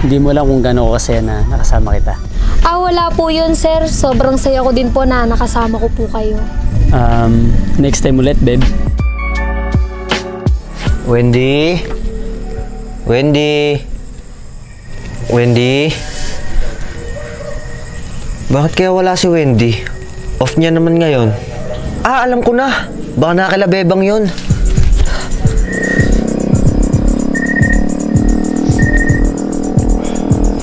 Hindi mo alam kung gaano ko kasaya na nakasama kita. Wala po yun, sir. Sobrang saya ko din po na nakasama ko po kayo. Next time ulit, babe. Wendy? Wendy? Wendy? Bakit kaya wala si Wendy? Off niya naman ngayon. Alam ko na. Baka nakakilabebang yun.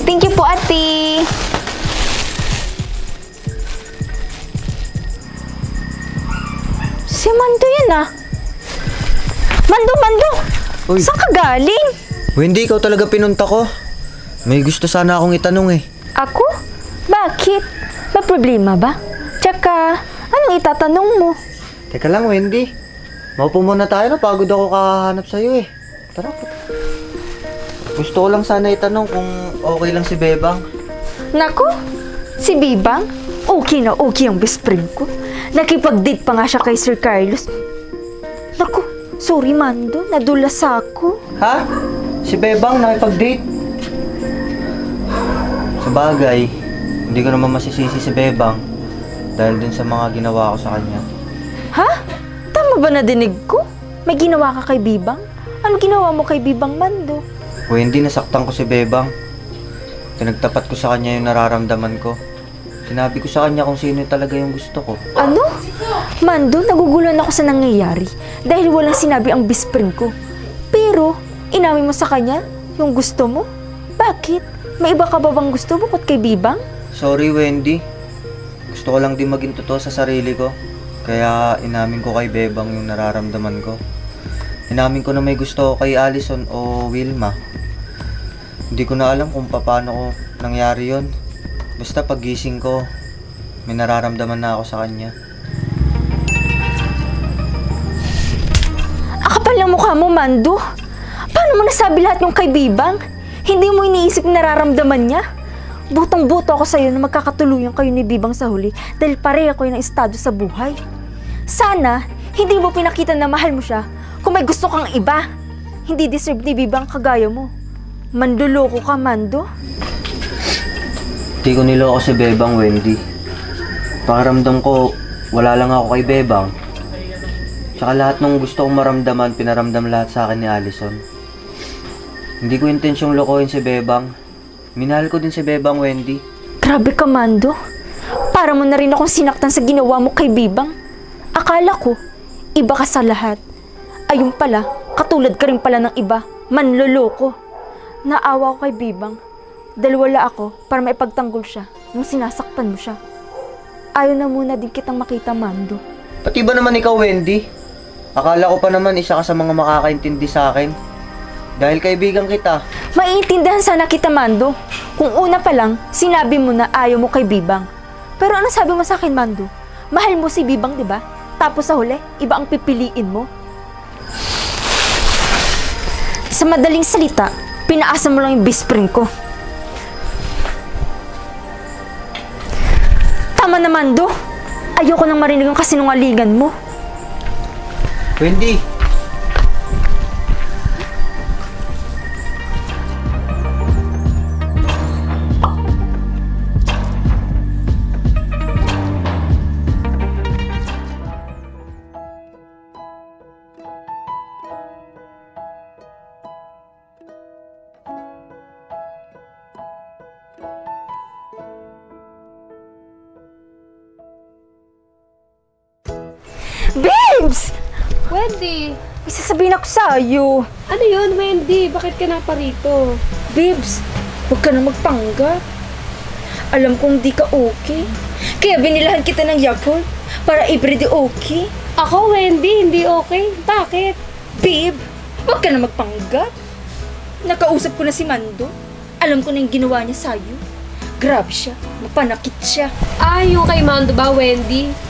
Thank you po, ate. Si Mando yan, ah. Mando! Uy. Saan ka galing? Wendy, ikaw talaga pinunta ko. May gusto sana akong itanong eh. Ako? Bakit? May problema ba? Tsaka, anong itatanong mo? Teka lang, Wendy. Maupo muna tayo na. Pagod ako kakahanap sa'yo eh. Tara po. Gusto ko lang sana itanong kung okay lang si Bebang. Naku, si Bibang? Okay na okay ang best friend ko. Nakipag-date pa nga siya kay Sir Carlos. Naku, sorry Mando, nadulas ako. Ha? Si Bebang nakipag-date? Sa bagay, hindi ko naman masisisi si Bebang dahil dun sa mga ginawa ko sa kanya. Ha? Tama ba nadinig ko? May ginawa ka kay Bibang? Ano ginawa mo kay Bibang, Mando? Wendy, nasaktan ko si Bebang. Pinagtapat ko sa kanya yung nararamdaman ko. Sinabi ko sa kanya kung sino talaga yung gusto ko. Ano? Mando, naguguluhan ako sa nangyayari dahil walang sinabi ang best friend ko. Pero, inamin mo sa kanya yung gusto mo? Bakit? May iba ka ba bang gusto bukod kay Bibang? Sorry, Wendy. Gusto ko lang din maging totoo sa sarili ko. Kaya inamin ko kay Bebang yung nararamdaman ko. Inamin ko na may gusto ko kay Allison o Wilma. Hindi ko na alam kung paano ko nangyari yon. Basta paggising ko, may nararamdaman na ako sa kanya. Kapal ng mukha mo, Mando. Paano mo nasabi lahat yung kay Bibang? Hindi mo iniisip na nararamdaman niya? Butong-buto ako sa'yo na magkakatuluyan kayo ni Bibang sa huli dahil pareha ko yung estado sa buhay. Sana, hindi mo pinakita na mahal mo siya kung may gusto kang iba. Hindi deserve ni Bibang kagaya mo. Manduloko ka, Mando. Hindi ko niloko si Bebang, Wendy. Pakiramdam ko, wala lang ako kay Bebang. Tsaka lahat ng gusto kong maramdaman, pinaramdam lahat sa akin ni Allison. Hindi ko intensyong lokohin si Bebang. Minahal ko din si Bebang, Wendy. Grabe ka, Mando. Para mo na rin akong sinaktan sa ginawa mo kay Bibang. Akala ko, iba ka sa lahat. Ayun pala, katulad ka rin pala ng iba. Manloloko. Naawa ko kay Bibang. Dahil wala ako para maipagtanggol siya nung sinasaktan mo siya. Ayaw na muna din kitang makita, Mando. Pati ba naman ikaw, Wendy? Akala ko pa naman isa ka sa mga makakaintindi sa akin. Dahil kaibigan kita. Maiintindihan sana kita, Mando. Kung una pa lang, sinabi mo na ayaw mo kay Bibang. Pero ano sabi mo sa akin, Mando? Mahal mo si Bibang, di ba? Tapos sa huli, iba ang pipiliin mo. Sa madaling salita, pinaasa mo lang yung best friend ko. Tama na, Mando. Ayoko nang marinig ang kasinungalingan mo. Wendy! Babes! Wendy! May sasabihin ako sa'yo. Ano yun, Wendy? Bakit ka na pa rito? Babes, huwag ka na magpanggap. Alam kong di ka okay. Kaya binilahan kita ng Yakult para everyday okay. Ako, Wendy, hindi okay. Bakit? Babe, huwag ka na magpanggap. Nakausap ko na si Mando. Alam ko na yung ginawa niya sa'yo. Grabe siya. Mapanakit siya. Yung kay Mando ba, Wendy?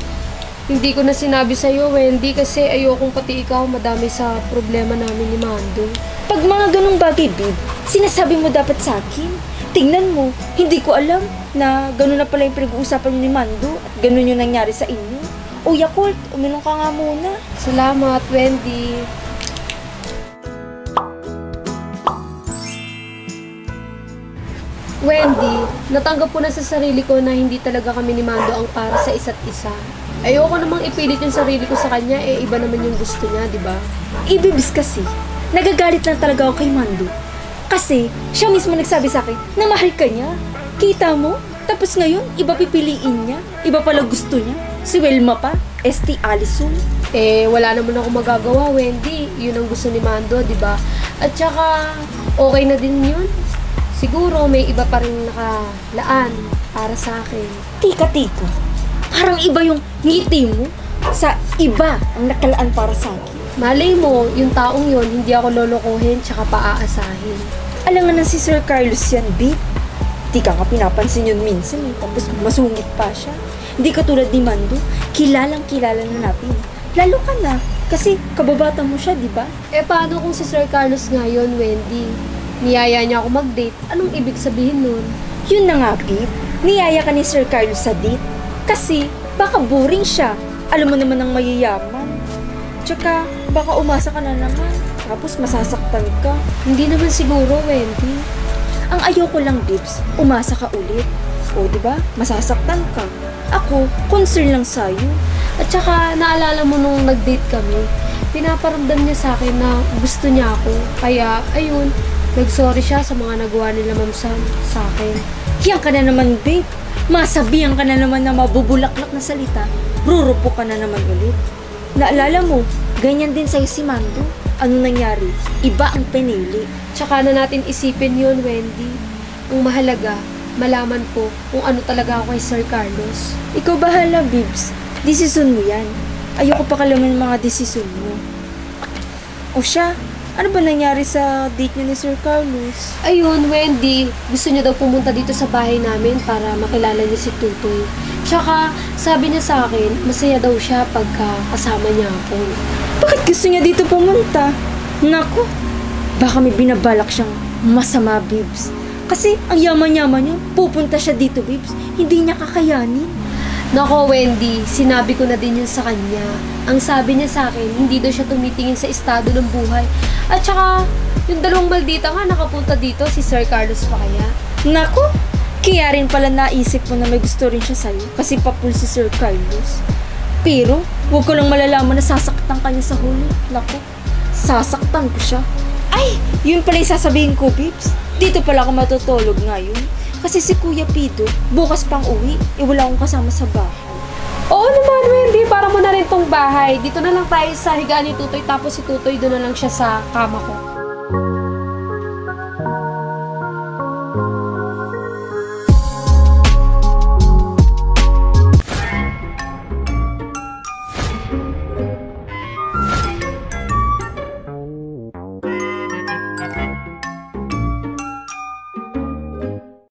Hindi ko na sinabi sa'yo, Wendy, kasi ayokong pati ikaw madami sa problema namin ni Mando. Pag mga ganong bagay, babe, sinasabi mo dapat sa akin. Tingnan mo, hindi ko alam na gano'n na pala yung pinag-uusapan niyo ni Mando at gano'n yung nangyari sa inyo. O Yakult, uminom ka nga muna. Salamat, Wendy. Wendy, natanggap ko na sa sarili ko na hindi talaga kami ni Mando ang para sa isa't isa. Ayoko namang ipilit yung sarili ko sa kanya, iba naman yung gusto niya, di ba? Ibibis kasi, nagagalit lang talaga ako kay Mando. Kasi, siya mismo nagsabi sa akin na mahal ka niya. Kita mo? Tapos ngayon, iba pipiliin niya. Iba pala gusto niya. Si Wilma pa, ST Allison. Wala naman ako magagawa, Wendy. Yun ang gusto ni Mando, di ba? At saka, okay na din yun. Siguro may iba pa rin nakalaan para sa akin. Tika. Parang iba yung ngiti mo sa iba ang nakalaan para sa akin. Malay mo, yung taong yun, hindi ako lolokohin tsaka paaasahin. Alam nga na si Sir Carlos yan, babe. Di ka nga pinapansin yun minsan tapos masungit pa siya. Hindi katulad ni Mando, kilalang kilala na natin. Lalo ka na, kasi kababata mo siya, di ba? Paano kung si Sir Carlos ngayon, Wendy? Niyaya niya ako mag-date. Anong ibig sabihin nun? Yun na nga, babe. Niyaya ka ni Sir Carlos sa date. Kasi, baka boring siya. Alam mo naman ang mayayaman. Tsaka, baka umasa ka na naman. Tapos masasaktan ka. Hindi naman siguro, Wendy. Ang ayoko lang, babes, umasa ka ulit. O, di ba? Masasaktan ka. Ako, concern lang sa'yo. At saka, naalala mo nung nag-date kami, pinaparamdam niya sa akin na gusto niya ako. Kaya, ayun, nag-sorry siya sa mga nagawa nila Ma'am Sam sa akin. Hiyang ka na naman, babe. Masabihan ka na naman na mabubulaklak na salita. Rurupo ka na naman ulit. Naalala mo, ganyan din sa'yo si Mando. Ano nangyari? Iba ang pinili. Tsaka na natin isipin yun, Wendy. Ang mahalaga, malaman ko kung ano talaga ako kay Sir Carlos. Ikaw bahala, Bibs. Desisyon mo yan. Ayoko pa kalaman ng mga desisyon mo. O siya, ano ba nangyari sa date niya ni Sir Carlos? Ayun, Wendy, gusto niya daw pumunta dito sa bahay namin para makilala niya si Tutoy. Tsaka, sabi niya sa akin, masaya daw siya pagka kasama niya ako. Bakit gusto niya dito pumunta? Naku, baka may binabalak siyang masama, Bibs. Kasi ang yaman-yaman niya, pupunta siya dito, Bibs. Hindi niya kakayanin. Nako, Wendy, sinabi ko na din yun sa kanya. Ang sabi niya sa akin, hindi daw siya tumitingin sa estado ng buhay. At saka, yung dalawang maldita nga nakapunta dito, si Sir Carlos pa kaya. Naku, kaya rin pala naisip mo na may gusto rin siya sa'yo kasi papul si Sir Carlos. Pero, huwag ko lang malalaman na sasaktan ka niya sa huli. Naku, sasaktan ko siya. Ay, yun pala yung sasabihin ko, Pips. Dito pala ako matutulog ngayon. Kasi si Kuya Pido, bukas pang uwi, wala akong kasama sa bahay. Oo naman, Wendy, para mo na rin tong bahay. Dito na lang tayo sa higaan ni Tutoy, tapos si Tutoy doon na lang siya sa kama ko.